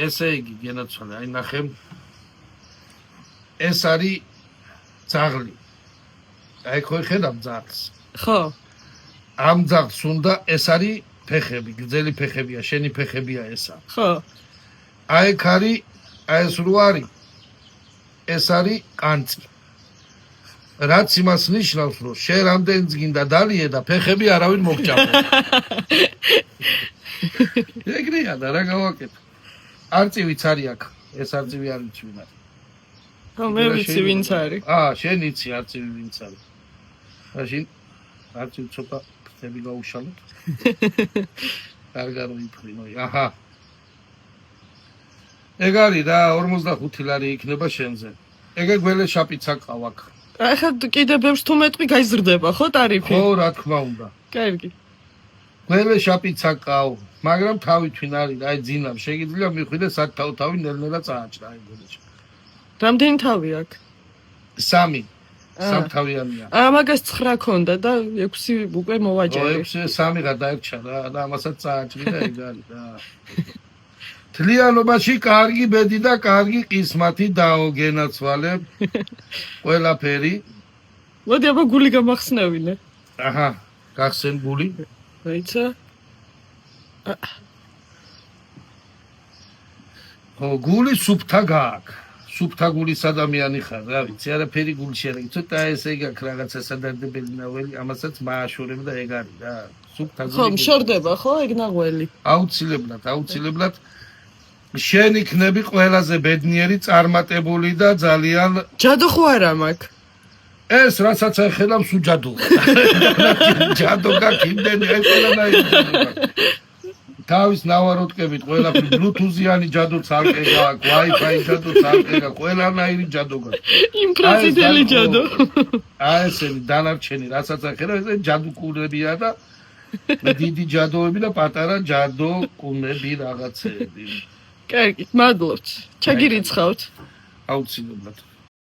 ესე იგი გენაცვალე, აი ნახე. ეს არის ძაღლი. აი ხო ხედავ ძაღლს. ხო. ამ ძაღლს უნდა ეს არის ფეხები, გრძელი ფეხებია, შენი ფეხებია ესა. ხო. აი ეგ არის, აი ეს რო არის. ეს არის კანწი. რაც იმას ნიშნავს, რომ შენ რამდენიც გინდა დალიე და ფეხები არავინ მოგჭამო. ეგრეა და რა გავაკეთე. არწივიც არის აქ. ეს არწივი არ ვიცი ვინ არის. ხო, მე ვიცი ვინც არის. შენ იცი არწივი ვინც არის. მაშინ არწივი ცოტა ფეხები გაუშალოთ. კარგად ვიფრინო. აჰა. ეგ არის რა 45 ლარი იქნება შენზე. ეგ გველე შაპიცა ყავ აქ. ახლა კიდე ბევრს თუ მეტყვი გაიზრდება ხო ტარიფი? ხო, რა თქმა უნდა. კარგი. გველე შაპიცა ყავ, მაგრამ თავი თვინ არის, აი ძინავ, შეგიძლია მიხვიდე სათავთავი ნელ-ნელა წააჭრა აი გველეში. რამდენი თავი აქვს? 3. სამთავიანია. მაგას 9 ქონდა და 6 უკვე მოვაჭრე. 3 გადაერჩა რა და ამასაც წააჭრი და ეგ არის რა. თლიანობაში კარგი ბედი და კარგი ყისმათი დაოგენაცვალე. ყველაფერი. მოდი აბა გული გამახსნევინე. აჰა, გახსენ გული. რაიცა? ხო, გული სუფთა გააქვს. სუფთა გულის ადამიანი ხარ, რა ვიცი, არაფერი გულში არ არის. ცოტა ესე იქ რაღაცა სადარდებელი ნაველი, ამასაც მააშორებ და ეგ არის რა. სუფთა გული. ხო, მშორდება ხო ეგ ნაღველი? აუცილებლად. შენ იქნები ყველაზე ბედნიერი, წარმატებული და ძალიან ჯადო ხო არა მაქვს? ეს რასაც ეხელავ სუჯადო. ჯადო გაკინდენი აი ყველანაირი. თავის ნავაროტკებით ყველაფერი ბლუთუზიანი ჯადო ცალკე გაქვს, Wi-Fi ჯადო ცალკე გაქვს, ყველანაირი ჯადო გაქვს. იმპრაციდელი ჯადო. აი ესენი დანარჩენი რასაც ეხელავ ეს ჯადუკურებია და დიდი ჯადოები და პატარა ჯადოკუნები რაღაცეები. კარგი, მადლობთ. ჩაგირიცხავთ. აუცილებლად.